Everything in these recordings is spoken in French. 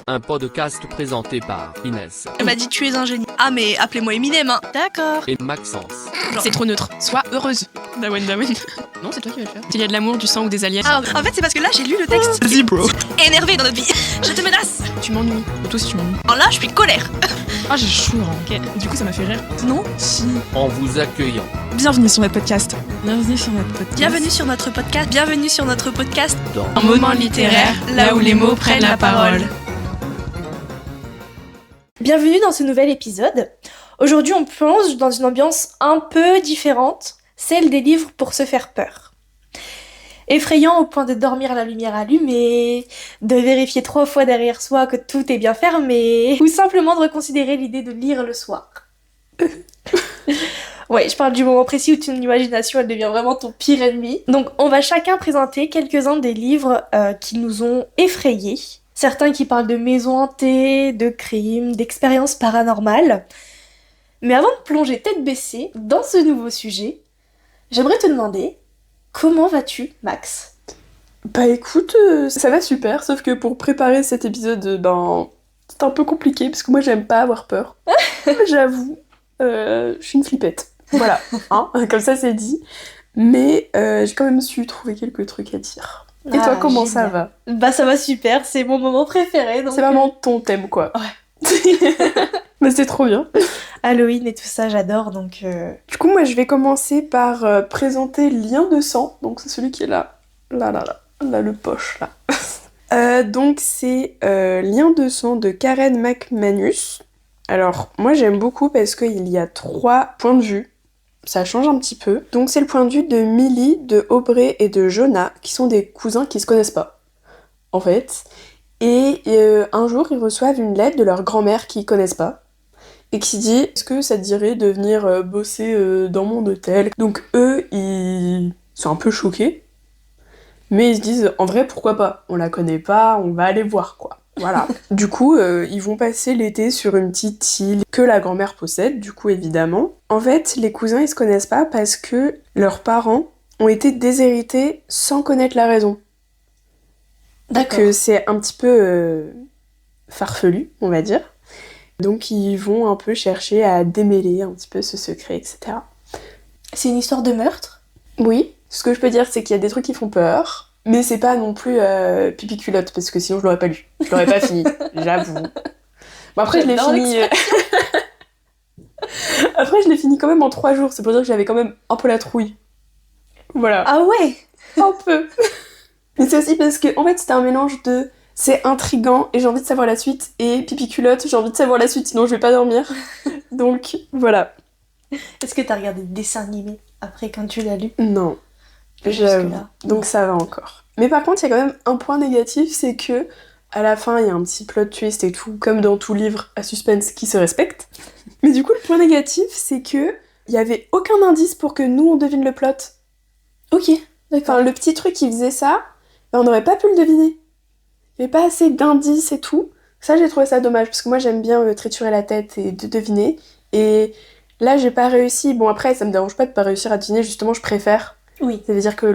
un podcast présenté par Inès Elle m'a dit tu es un génie. Ah mais appelez-moi Eminem hein. D'accord. et Maxence. C'est trop neutre. Sois heureuse. Dawen. Non, c'est toi qui vas le faire. S'il y a de l'amour, du sang ou des aliens. Ah, en fait c'est parce que là j'ai lu le texte. Vas-y, bro. Énervé dans notre vie. Je te menace. Tu m'ennuies. Toi aussi, tu m'ennuies. Alors là je suis colère. Ah, j'ai chaud, hein. Ok. Du coup, ça m'a fait rire. Non. Si. En vous accueillant Bienvenue sur notre podcast. Bienvenue sur notre podcast. Bienvenue sur notre podcast. Bienvenue sur notre podcast. dans Un moment littéraire, là où les mots prennent la parole. Bienvenue dans ce nouvel épisode. Aujourd'hui, on plonge dans une ambiance un peu différente, celle des livres pour se faire peur. Effrayant au point de dormir la lumière allumée, de vérifier 3 fois derrière soi que tout est bien fermé, ou simplement de reconsidérer l'idée de lire le soir. Ouais, je parle du moment précis où ton imagination elle devient vraiment ton pire ennemi. Donc on va chacun présenter quelques-uns des livres qui nous ont effrayés. Certains qui parlent de maisons hantées, de crimes, d'expériences paranormales. Mais avant de plonger tête baissée dans ce nouveau sujet, j'aimerais te demander, comment vas-tu, Max ? Bah écoute, ça va super, sauf que pour préparer cet épisode, c'est un peu compliqué, parce que moi j'aime pas avoir peur. J'avoue, je suis une flippette. Voilà, hein, comme ça c'est dit. Mais j'ai quand même su trouver quelques trucs à dire. Et toi, comment ça va ? Bah ça va super, c'est mon moment préféré. Donc C'est vraiment ton thème, quoi. Ouais. Mais c'est trop bien. Halloween et tout ça, j'adore, donc... Du coup, moi je vais commencer par présenter Lien de sang. Donc c'est celui qui est là, le poche, là. Donc c'est Lien de sang de Karen McManus. Alors, moi j'aime beaucoup parce qu'il y a 3 points de vue. Ça change un petit peu. Donc c'est le point de vue de Millie, de Aubrey et de Jonah, qui sont des cousins qui se connaissent pas, en fait. Et un jour, ils reçoivent une lettre de leur grand-mère qu'ils connaissent pas, et qui dit « Est-ce que ça te dirait de venir bosser dans mon hôtel ?» Donc eux, ils sont un peu choqués, mais ils se disent « En vrai, pourquoi pas ? On la connaît pas, on va aller voir, quoi. » Voilà. Du coup, ils vont passer l'été sur une petite île que la grand-mère possède, du coup, évidemment. En fait, les cousins, ils se connaissent pas parce que leurs parents ont été déshérités sans connaître la raison. D'accord. Donc c'est un petit peu farfelu, on va dire. Donc ils vont un peu chercher à démêler un petit peu ce secret, etc. C'est une histoire de meurtre ? Oui, ce que je peux dire, c'est qu'il y a des trucs qui font peur, mais c'est pas non plus pipi culotte, parce que sinon je l'aurais pas lu. Je l'aurais pas fini, j'avoue. Bon, après je l'ai J'adore fini... Après je l'ai fini quand même en 3 jours, c'est pour dire que j'avais quand même un peu la trouille. Voilà. Ah ouais ? Un peu. Mais c'est aussi parce que, en fait, c'était un mélange de c'est intriguant et j'ai envie de savoir la suite, et pipi culotte, j'ai envie de savoir la suite, sinon je vais pas dormir. Donc, voilà. Est-ce que t'as regardé des dessins animés après quand tu l'as lu ? Non. J'avoue. Donc ça va encore. Mais par contre, il y a quand même un point négatif, c'est que à la fin, il y a un petit plot twist et tout, comme dans tout livre à suspense qui se respecte. Mais du coup, le point négatif, c'est que il y avait aucun indice pour que nous, on devine le plot. Ok, d'accord. Enfin, le petit truc qui faisait ça, on n'aurait pas pu le deviner. Il n'y avait pas assez d'indices et tout. Ça, j'ai trouvé ça dommage, parce que moi, j'aime bien triturer la tête et de deviner. Et là, j'ai pas réussi. Bon, après, ça me dérange pas de pas réussir à deviner, justement, je préfère. Oui. Ça veut dire que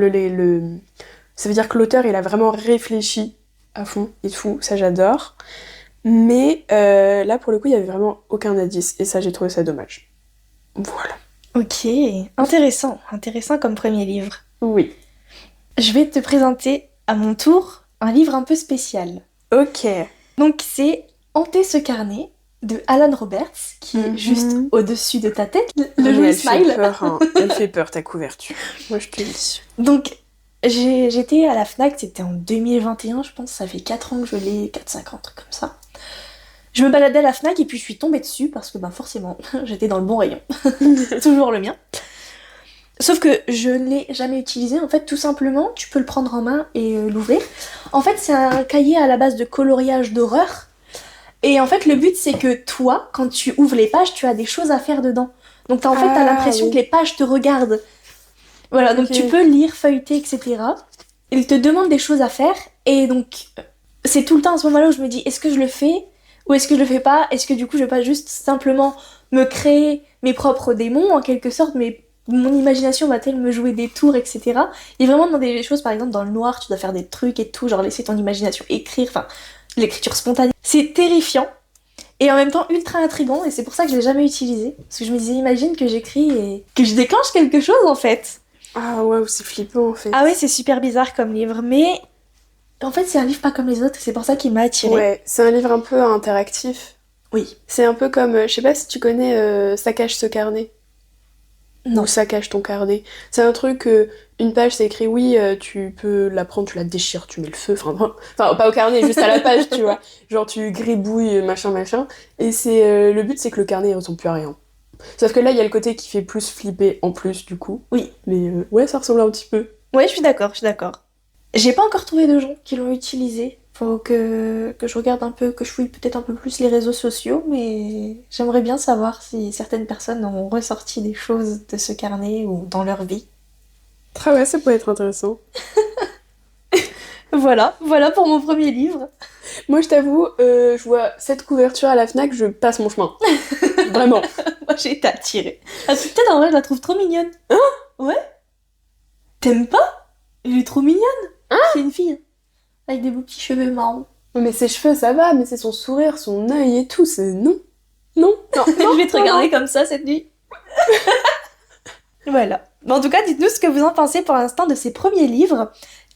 ça veut dire que l'auteur, il a vraiment réfléchi à fond et tout. Ça, j'adore. Mais là, pour le coup, il y avait vraiment aucun indice. Et ça, j'ai trouvé ça dommage. Voilà. Ok, intéressant comme premier livre. Oui. Je vais te présenter à mon tour un livre un peu spécial. Ok. Donc c'est Hanter ce carnet de Alan Roberts, qui est juste au-dessus de ta tête, le joli smile. Elle fait peur, hein. Elle fait peur, ta couverture. Moi, je te le dis. Donc j'étais à la Fnac, c'était en 2021, je pense, ça fait 4 ans que je l'ai, 4-5 ans, un truc comme ça. Je me baladais à la Fnac et puis je suis tombée dessus parce que forcément, j'étais dans le bon rayon. Toujours le mien. Sauf que je ne l'ai jamais utilisé, en fait, tout simplement, tu peux le prendre en main et l'ouvrir. En fait, c'est un cahier à la base de coloriage d'horreur. Et en fait, le but, c'est que toi, quand tu ouvres les pages, tu as des choses à faire dedans. Donc t'as l'impression que les pages te regardent. Voilà, donc tu peux lire, feuilleter, etc. Il te demande des choses à faire, et donc c'est tout le temps à ce moment-là où je me dis, est-ce que je le fais ou est-ce que je le fais pas ? Est-ce que du coup, je vais pas juste simplement me créer mes propres démons, en quelque sorte, mais mon imagination va-t-elle me jouer des tours, etc. Et vraiment dans des choses, par exemple dans le noir, tu dois faire des trucs et tout, genre laisser ton imagination écrire, enfin l'écriture spontanée. C'est terrifiant et en même temps ultra intriguant et c'est pour ça que je l'ai jamais utilisé. Parce que je me disais, imagine que j'écris et que je déclenche quelque chose en fait. Ah ouais, c'est flippant en fait. Ah ouais, c'est super bizarre comme livre, mais en fait c'est un livre pas comme les autres et c'est pour ça qu'il m'a attirée. Ouais, c'est un livre un peu interactif. Oui. C'est un peu comme, je sais pas si tu connais Ça cache ce carnet. Non. Ou Ça cache ton carnet. C'est un truc, une page c'est écrit, oui, tu peux la prendre, tu la déchires, tu mets le feu, enfin pas au carnet, juste à la page, tu vois. Genre tu gribouilles, machin. Et c'est le but c'est que le carnet il ressemble plus à rien. Sauf que là il y a le côté qui fait plus flipper en plus du coup. Oui. Mais ouais, ça ressemble un petit peu. Ouais, je suis d'accord. J'ai pas encore trouvé de gens qui l'ont utilisé. Faut que je regarde un peu, que je fouille peut-être un peu plus les réseaux sociaux, mais j'aimerais bien savoir si certaines personnes ont ressorti des choses de ce carnet ou dans leur vie. Ah ouais, ça pourrait être intéressant. Voilà pour mon premier livre. Moi je t'avoue, je vois cette couverture à la Fnac, je passe mon chemin. Vraiment. Moi j'ai été attirée. Ah, peut-être en vrai je la trouve trop mignonne. Hein? Ouais? T'aimes pas? Elle est trop mignonne. C'est une fille. Avec des beaux petits cheveux marrons. Mais ses cheveux ça va, mais c'est son sourire, son œil et tout, c'est non. Je vais te regarder comme ça cette nuit. Voilà. Mais en tout cas, dites-nous ce que vous en pensez pour l'instant de ces premiers livres.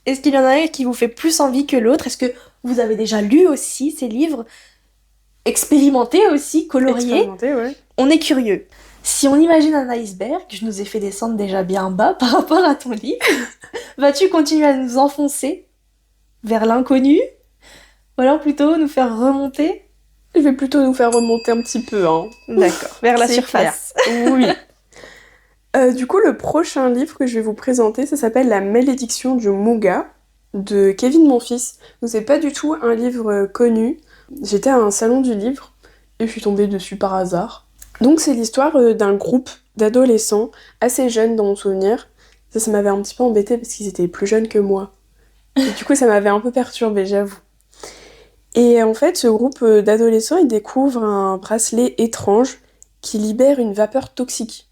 Est-ce qu'il y en a un qui vous fait plus envie que l'autre? Est-ce que vous avez déjà lu aussi ces livres? Expérimentés aussi, coloriés? Expérimenté, ouais. On est curieux. Si on imagine un iceberg, je nous ai fait descendre déjà bien bas par rapport à ton livre, vas-tu continuer à nous enfoncer vers l'inconnu? Ou alors plutôt nous faire remonter? Je vais plutôt nous faire remonter un petit peu, hein. D'accord, vers la C'est surface. Oui. Du coup, le prochain livre que je vais vous présenter, ça s'appelle La malédiction du Muga de Kevin Monfils. Donc c'est pas du tout un livre connu. J'étais à un salon du livre et je suis tombée dessus par hasard. Donc c'est l'histoire d'un groupe d'adolescents assez jeunes dans mon souvenir. Ça m'avait un petit peu embêtée parce qu'ils étaient plus jeunes que moi. Et du coup ça m'avait un peu perturbée, j'avoue. Et en fait ce groupe d'adolescents, ils découvrent un bracelet étrange qui libère une vapeur toxique.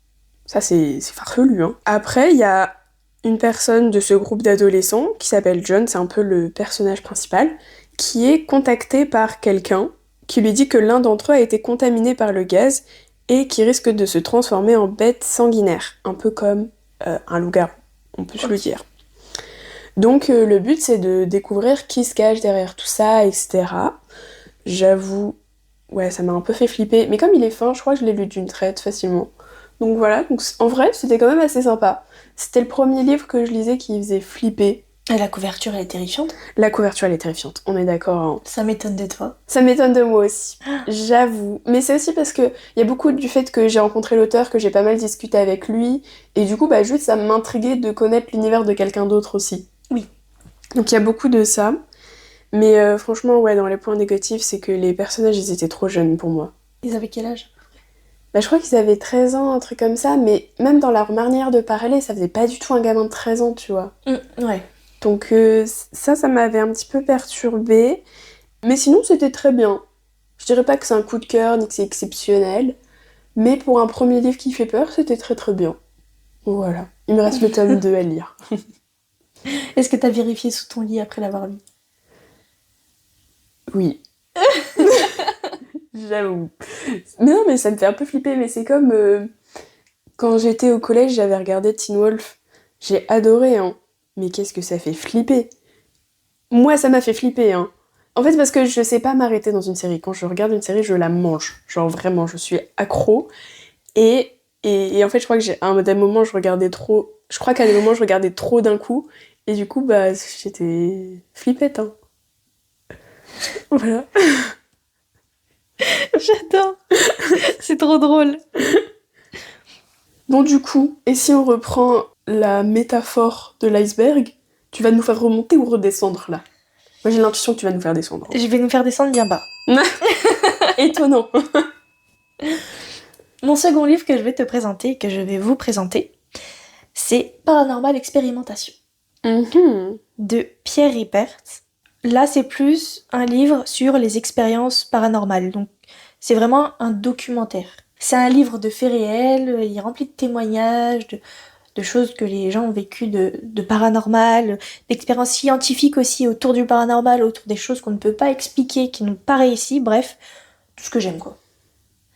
Ça, c'est farfelu, hein. Après, il y a une personne de ce groupe d'adolescents qui s'appelle John, c'est un peu le personnage principal, qui est contacté par quelqu'un qui lui dit que l'un d'entre eux a été contaminé par le gaz et qui risque de se transformer en bête sanguinaire, un peu comme un loup-garou, on peut se le dire. Donc, le but, c'est de découvrir qui se cache derrière tout ça, etc. J'avoue, ouais, ça m'a un peu fait flipper, mais comme il est fin, je crois que je l'ai lu d'une traite facilement. Donc voilà, donc en vrai, c'était quand même assez sympa. C'était le premier livre que je lisais qui faisait flipper. Et la couverture, elle est terrifiante. La couverture, elle est terrifiante, on est d'accord, hein. Ça m'étonne de toi. Ça m'étonne de moi aussi, j'avoue. Mais c'est aussi parce que y a beaucoup du fait que j'ai rencontré l'auteur, que j'ai pas mal discuté avec lui, et du coup, bah juste, ça m'intriguait de connaître l'univers de quelqu'un d'autre aussi. Oui. Donc il y a beaucoup de ça. Mais franchement, ouais, dans les points négatifs, c'est que les personnages, ils étaient trop jeunes pour moi. Ils avaient quel âge? Bah, je crois qu'ils avaient 13 ans, un truc comme ça, mais même dans leur manière de parler, ça faisait pas du tout un gamin de 13 ans, tu vois. Ouais. Donc ça m'avait un petit peu perturbée. Mais sinon, c'était très bien. Je dirais pas que c'est un coup de cœur, ni que c'est exceptionnel, mais pour un premier livre qui fait peur, c'était très très bien. Voilà. Il me reste le tome 2 à lire. Est-ce que t'as vérifié sous ton lit après l'avoir lu? Oui. J'avoue. Mais non, mais ça me fait un peu flipper, mais c'est comme quand j'étais au collège, j'avais regardé Teen Wolf. J'ai adoré, hein. Mais qu'est-ce que ça fait flipper? Moi, ça m'a fait flipper, hein. En fait, parce que je sais pas m'arrêter dans une série. Quand je regarde une série, je la mange. Genre vraiment, je suis accro. Et en fait, je crois que à des moments, je regardais trop. Je crois qu'à des moments, je regardais trop d'un coup. Et du coup, bah, j'étais flippette, hein. Voilà. J'adore. C'est trop drôle. Bon, du coup, et si on reprend la métaphore de l'iceberg, tu vas nous faire remonter ou redescendre là? Moi, j'ai l'intuition que tu vas nous faire descendre. Je vais nous faire descendre bien bas. Étonnant. Mon second livre que je vais te présenter, que je vais vous présenter, c'est Paranormal Expérimentation de Pierre Ripert. Là, c'est plus un livre sur les expériences paranormales. Donc, c'est vraiment un documentaire. C'est un livre de faits réels, il est rempli de témoignages, de choses que les gens ont vécues de paranormal, d'expériences scientifiques aussi autour du paranormal, autour des choses qu'on ne peut pas expliquer, qui n'ont pas réussi, bref, tout ce que j'aime quoi.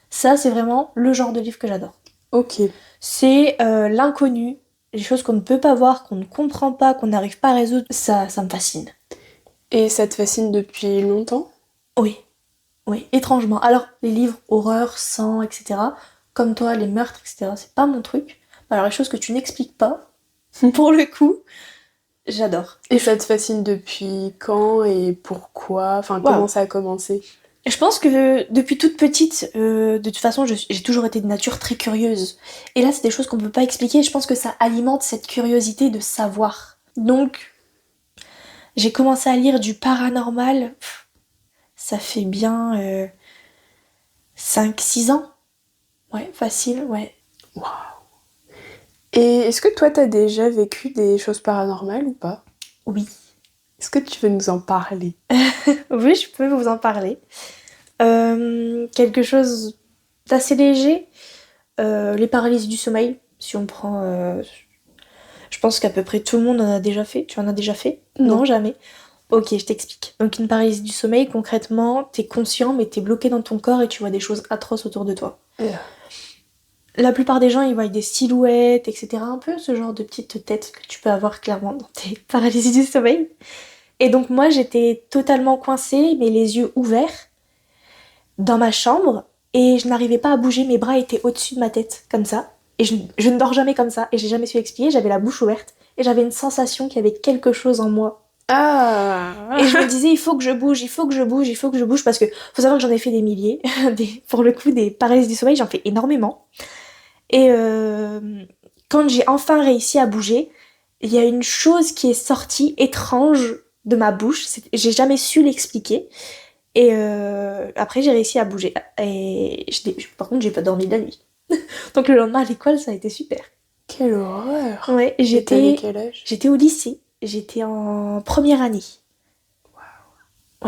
Ça, c'est vraiment le genre de livre que j'adore. Ok. C'est l'inconnu, les choses qu'on ne peut pas voir, qu'on ne comprend pas, qu'on n'arrive pas à résoudre, ça me fascine. Et ça te fascine depuis longtemps? Oui, étrangement. Alors, les livres horreur, sang, etc., comme toi, les meurtres, etc., c'est pas mon truc. Alors, les choses que tu n'expliques pas, pour le coup, j'adore. Et ça te fascine depuis quand et pourquoi? Enfin, comment ça a commencé? Je pense que depuis toute petite, de toute façon, j'ai toujours été de nature très curieuse. Et là, c'est des choses qu'on peut pas expliquer. Je pense que ça alimente cette curiosité de savoir. Donc, j'ai commencé à lire du paranormal, ça fait bien 5-6 ans. Ouais, facile, ouais. Waouh. Et est-ce que toi, t'as déjà vécu des choses paranormales ou pas? Oui. Est-ce que tu veux nous en parler? Oui, je peux vous en parler. Quelque chose d'assez léger, les paralysies du sommeil, si on prend... je pense qu'à peu près tout le monde en a déjà fait. Tu en as déjà fait? Non, jamais. Ok, je t'explique. Donc une paralysie du sommeil, concrètement, t'es conscient mais t'es bloqué dans ton corps et tu vois des choses atroces autour de toi. La plupart des gens, ils voient des silhouettes, etc. Un peu ce genre de petite tête que tu peux avoir clairement dans tes paralysies du sommeil. Et donc moi, j'étais totalement coincée, mais les yeux ouverts, dans ma chambre, et je n'arrivais pas à bouger, mes bras étaient au-dessus de ma tête, comme ça. Et je ne dors jamais comme ça, et j'ai jamais su expliquer, j'avais la bouche ouverte, et j'avais une sensation qu'il y avait quelque chose en moi. Ah. Et je me disais, il faut que je bouge, parce que faut savoir que j'en ai fait des milliers, pour le coup, des paralysies du sommeil, j'en fais énormément. Et quand j'ai enfin réussi à bouger, il y a une chose qui est sortie étrange de ma bouche, j'ai jamais su l'expliquer. Et après, j'ai réussi à bouger. Et par contre, j'ai pas dormi de la nuit. Donc le lendemain à l'école, ça a été super. Quelle horreur. Ouais, T'avais quel âge? J'étais au lycée. J'étais en première année. Waouh.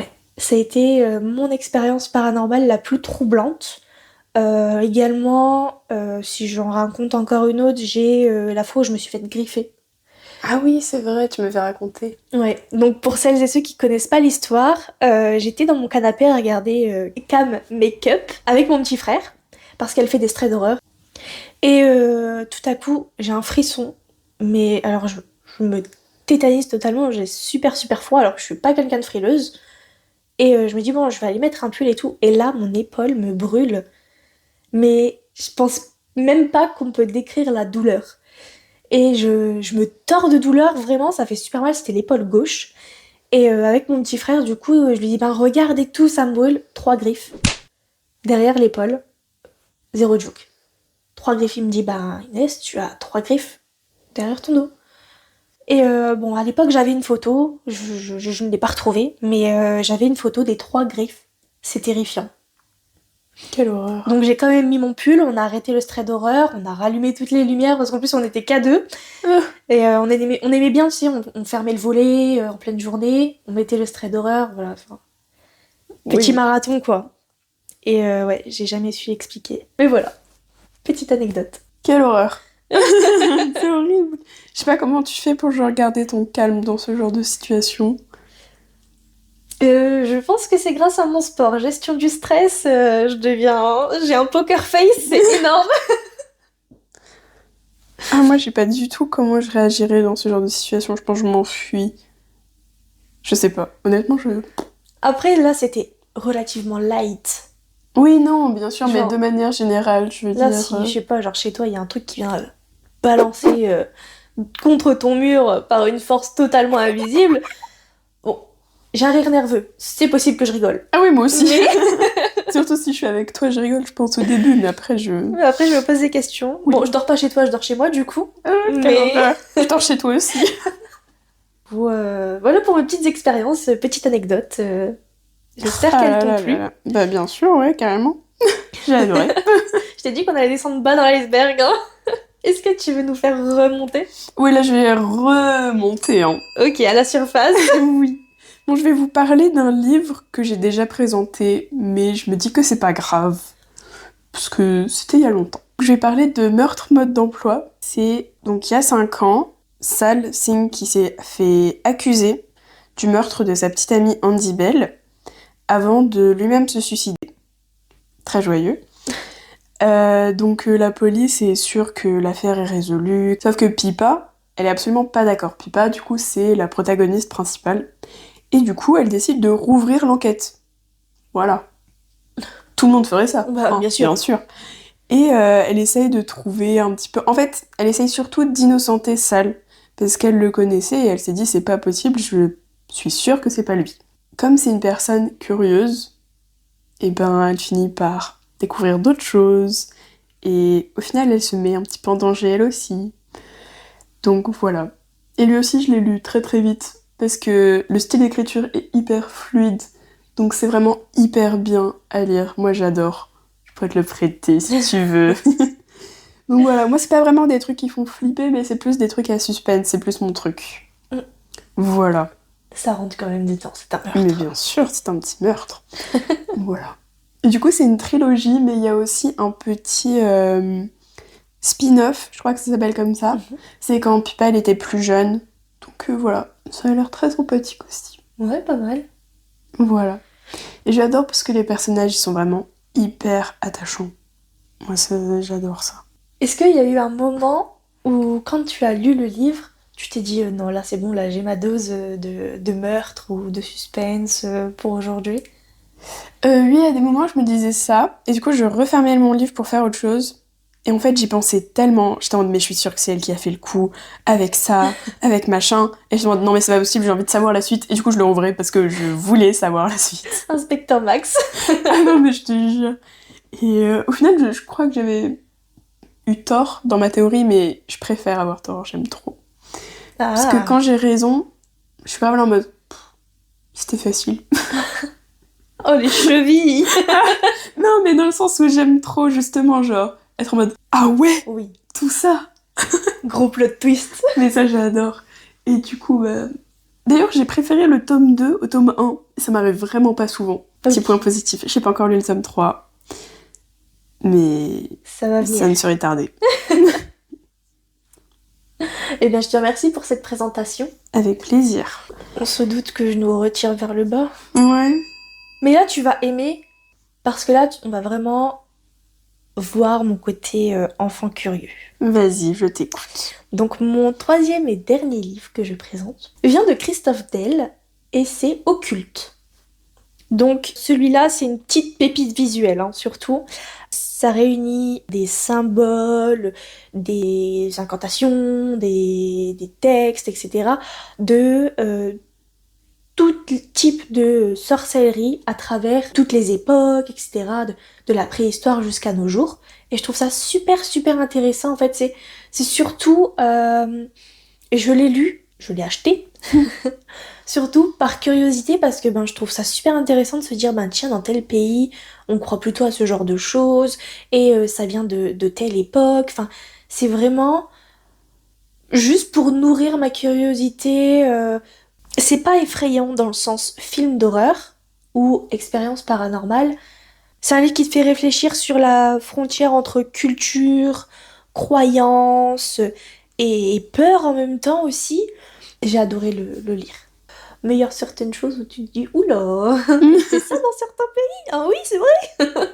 Ouais, ça a été mon expérience paranormale la plus troublante. Également, si j'en raconte encore une autre, j'ai la fois où je me suis faite griffer. Ah oui, c'est vrai, tu m'avais raconté. Ouais, donc pour celles et ceux qui connaissent pas l'histoire, j'étais dans mon canapé à regarder Cam Make-up avec mon petit frère, parce qu'elle fait des strays d'horreur. Et tout à coup, j'ai un frisson, mais alors je me tétanise totalement, j'ai super froid alors que je suis pas quelqu'un de frileuse. Et je me dis bon, je vais aller mettre un pull et tout, et là mon épaule me brûle. Mais je pense même pas qu'on peut décrire la douleur. Et je me tords de douleur, vraiment, ça fait super mal, c'était l'épaule gauche. Et avec mon petit frère, du coup, je lui dis, ben regarde et tout, ça me brûle. 3 griffes. Derrière l'épaule, 0 joke. 3 griffes, il me dit, ben Inès, tu as 3 griffes derrière ton dos. Et bon, à l'époque, j'avais une photo, je ne l'ai pas retrouvée, mais j'avais une photo des 3 griffes. C'est terrifiant. Quelle horreur. Donc j'ai quand même mis mon pull, on a arrêté le stray d'horreur, on a rallumé toutes les lumières parce qu'en plus on était qu'à 2. Et on aimait bien, tu sais, on fermait le volet en pleine journée, on mettait le stray d'horreur, voilà. Enfin, petit marathon quoi. Et ouais, j'ai jamais su expliquer. Mais voilà, petite anecdote. Quelle horreur. C'est horrible. Je sais pas comment tu fais pour genre garder ton calme dans ce genre de situation. Je pense que c'est grâce à mon sport, gestion du stress, j'ai un poker face, c'est énorme. Ah, moi, je sais pas du tout comment je réagirais dans ce genre de situation. Je pense que je m'enfuis. Je sais pas. Honnêtement, Après, là, c'était relativement light. Oui, non, bien sûr, Genre, mais de manière générale, je veux là, dire... si, je sais pas, genre chez toi, il y a un truc qui vient balancer contre ton mur par une force totalement invisible. Bon, j'ai un rire nerveux. C'est possible que je rigole. Ah oui, moi aussi. Mais... Surtout si je suis avec toi, je rigole, je pense, au début, mais après, je me pose des questions. Oui. Bon, je dors pas chez toi, je dors chez moi, du coup. Mais... Je dors chez toi aussi. Voilà pour mes petites expériences, petite anecdote. J'espère qu'elles t'ont plu. Bah, bien sûr, ouais, carrément. J'ai adoré. Je t'ai dit qu'on allait descendre bas dans l'iceberg, hein. Est-ce que tu veux nous faire remonter? Oui, là, je vais remonter, hein. Ok, à la surface. Oui. Bon, je vais vous parler d'un livre que j'ai déjà présenté, mais je me dis que c'est pas grave. parce que c'était il y a longtemps. Je vais parler de Meurtre mode d'emploi. C'est donc il y a 5 ans, Sal Singh qui s'est fait accuser du meurtre de sa petite amie Andy Bell avant de lui-même se suicider. Très joyeux. Donc la police est sûre que l'affaire est résolue. Sauf que Pippa, elle est absolument pas d'accord. Pippa, du coup, c'est la protagoniste principale. Et du coup, elle décide de rouvrir l'enquête. Voilà. Tout le monde ferait ça. Bah, bien sûr. Bien sûr. Et elle essaye de trouver un petit peu... En fait, elle essaye surtout d'innocenter Sal, parce qu'elle le connaissait et elle s'est dit c'est pas possible, je suis sûre que c'est pas lui. Comme c'est une personne curieuse, et ben elle finit par découvrir d'autres choses, et au final elle se met un petit peu en danger elle aussi. Donc voilà. Et lui aussi je l'ai lu très très vite, parce que le style d'écriture est hyper fluide, donc c'est vraiment hyper bien à lire. Moi j'adore. Je pourrais te le prêter si tu veux. Donc voilà, moi c'est pas vraiment des trucs qui font flipper, mais c'est plus des trucs à suspense, c'est plus mon truc. Voilà. Ça rentre quand même dedans, c'est un meurtre. Mais bien sûr, c'est un petit meurtre. Voilà. Et du coup, c'est une trilogie, mais il y a aussi un petit spin-off, je crois que ça s'appelle comme ça. C'est quand Pippa elle était plus jeune. Donc voilà, ça a l'air très sympathique aussi. Ouais, pas mal. Voilà. Et j'adore parce que les personnages ils sont vraiment hyper attachants. Moi, j'adore ça. Est-ce qu'il y a eu un moment où, quand tu as lu le livre, tu t'es dit non, là c'est bon, là j'ai ma dose de meurtre ou de suspense pour aujourd'hui? Oui, il y a des moments où je me disais ça, et du coup je refermais mon livre pour faire autre chose. Et en fait, j'y pensais tellement. J'étais en mode, mais je suis sûre que c'est elle qui a fait le coup, avec ça, avec machin. Et je me disais, non, mais c'est pas possible, j'ai envie de savoir la suite. Et du coup, je le rouvrais parce que je voulais savoir la suite. Inspecteur Max. Ah non, mais je te jure. Et au final, je crois que j'avais eu tort dans ma théorie, mais je préfère avoir tort, j'aime trop. Ah. Parce que quand j'ai raison, je suis pas vraiment en mode, c'était facile. Oh, les chevilles. Non, mais dans le sens où j'aime trop, justement, genre, être en mode, ah ouais, Oui, tout ça. gros plot twist. Mais ça, j'adore. Et du coup, d'ailleurs, j'ai préféré le tome 2 au tome 1. Ça m'arrive vraiment pas souvent. Petit point positif. J'ai pas encore lu le tome 3. Mais Ça va venir. ça ne serait tardé. Eh bien, je te remercie pour cette présentation. Avec plaisir. On se doute que je nous retire vers le bas. Ouais. Mais là, tu vas aimer, parce que là, on va vraiment voir mon côté enfant curieux. Vas-y, je t'écoute. Donc, mon troisième et dernier livre que je présente vient de Christophe Del, et c'est Occulte. Donc, celui-là, c'est une petite pépite visuelle, hein, surtout. Ça réunit des symboles, des incantations, des textes, etc. de tout type de sorcellerie à travers toutes les époques, etc. De la préhistoire jusqu'à nos jours. Et je trouve ça super super intéressant. En fait, c'est surtout... je l'ai lu, je l'ai acheté, surtout par curiosité, parce que je trouve ça super intéressant de se dire, tiens, dans tel pays, on croit plutôt à ce genre de choses, et ça vient de telle époque. Enfin, c'est vraiment juste pour nourrir ma curiosité. C'est pas effrayant dans le sens film d'horreur ou expérience paranormale. C'est un livre qui te fait réfléchir sur la frontière entre culture, croyance et peur en même temps aussi. J'ai adoré le lire. Mais il y a certaines choses où tu te dis, oula, c'est ça dans certains pays? Ah oui, c'est vrai.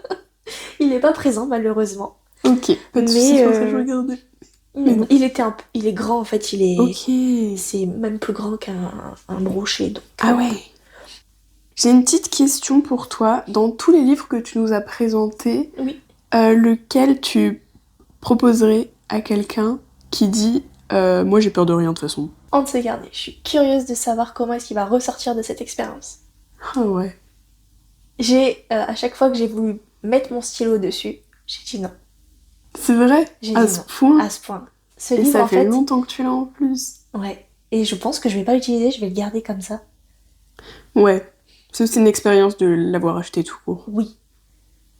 Il n'est pas présent malheureusement. Ok, pas de soucis, c'est pour ça que je regardais. Mais non, il est grand en fait, Ok. c'est même plus grand qu'un brochet. Donc, Ah ouais. J'ai une petite question pour toi. Dans tous les livres que tu nous as présentés, Oui. Lequel tu proposerais à quelqu'un qui dit moi j'ai peur de rien de toute façon? Hans Garnier, je suis curieuse de savoir comment est-ce qu'il va ressortir de cette expérience. Ah ouais. J'ai, à chaque fois que j'ai voulu mettre mon stylo dessus, j'ai dit non. C'est vrai? J'ai À dit ce non. point? À ce point. Ce Et livre, ça en fait fait, longtemps que tu l'as en plus. ouais. Et je pense que je vais pas l'utiliser, je vais le garder comme ça. Ouais. C'est une expérience de l'avoir acheté tout court. Oui.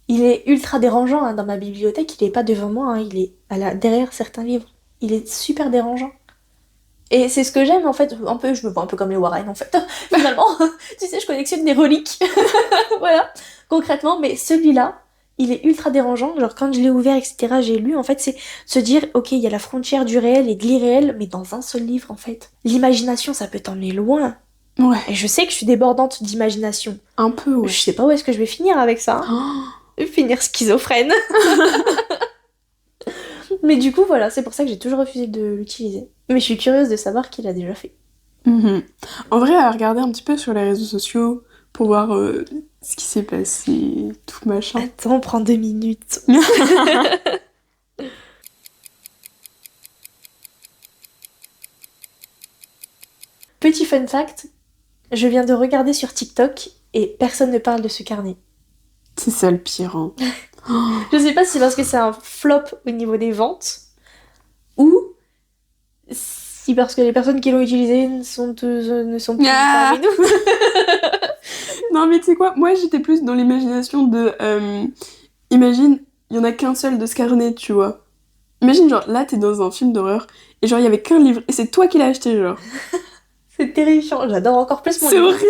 Il est ultra dérangeant dans ma bibliothèque, il est pas devant moi, il est derrière certains livres. Il est super dérangeant. Et c'est ce que j'aime en fait, un peu, je me vois un peu comme les Warren en fait, finalement. Tu sais, je collectionne des reliques. Voilà, concrètement, mais celui-là, il est ultra dérangeant. Genre, quand je l'ai ouvert, etc., j'ai lu, en fait, c'est se dire, ok, il y a la frontière du réel et de l'irréel, mais dans un seul livre, en fait. L'imagination, ça peut t'emmener loin. Ouais. Et je sais que je suis débordante d'imagination. Un peu, ouais. Je sais pas où est-ce que je vais finir avec ça. Finir schizophrène. Mais du coup, voilà, c'est pour ça que j'ai toujours refusé de l'utiliser. Mais je suis curieuse de savoir qui l'a déjà fait. En vrai, à regarder un petit peu sur les réseaux sociaux pour voir ce qui s'est passé, tout machin. Attends, prends 2 minutes. Petit fun fact, je viens de regarder sur TikTok et personne ne parle de ce carnet. C'est ça le pire, hein. Je sais pas si c'est parce que c'est un flop au niveau des ventes ou si parce que les personnes qui l'ont utilisé ne sont plus parmi nous. Non mais tu sais quoi, moi j'étais plus dans l'imagination de... imagine, il y en a qu'un seul de ce carnet, tu vois. Imagine genre, là t'es dans un film d'horreur et genre il y avait qu'un livre et c'est toi qui l'as acheté genre. C'est terrifiant, j'adore encore plus mon C'est livre. horrible.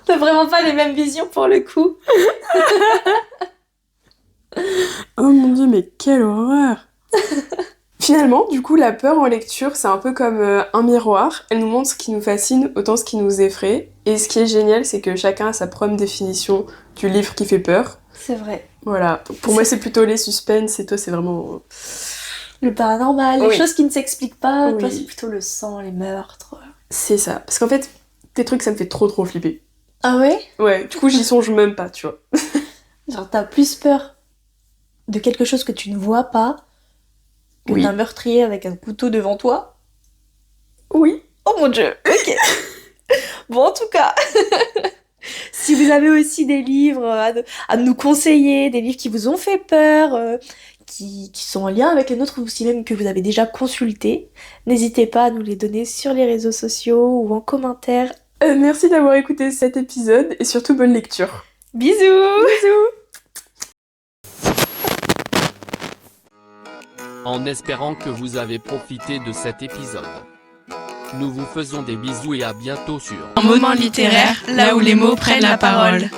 T'as vraiment pas les mêmes visions pour le coup. Oh mon dieu, mais quelle horreur. Finalement, du coup, la peur en lecture, c'est un peu comme un miroir. Elle nous montre ce qui nous fascine, autant ce qui nous effraie. Et ce qui est génial, c'est que chacun a sa propre définition du livre qui fait peur. C'est vrai. Voilà. Pour moi, c'est plutôt les suspens, et toi, c'est vraiment... Le paranormal, les Oui. choses qui ne s'expliquent pas. Oui. Toi, c'est plutôt le sang, les meurtres. C'est ça. Parce qu'en fait, tes trucs, ça me fait trop flipper. Ah ouais? Ouais, du coup, j'y songe même pas, tu vois. Genre, t'as plus peur de quelque chose que tu ne vois pas que Oui. d'un meurtrier avec un couteau devant toi. Oui. Oh mon dieu, ok. Bon, en tout cas, si vous avez aussi des livres à nous conseiller, des livres qui vous ont fait peur, qui sont en lien avec les nôtres, ou si même que vous avez déjà consulté, n'hésitez pas à nous les donner sur les réseaux sociaux ou en commentaire. Merci d'avoir écouté cet épisode, et surtout, bonne lecture. Bisous! Bisous. En espérant que vous avez profité de cet épisode. Nous vous faisons des bisous et à bientôt sur Un moment littéraire, là où les mots prennent la parole.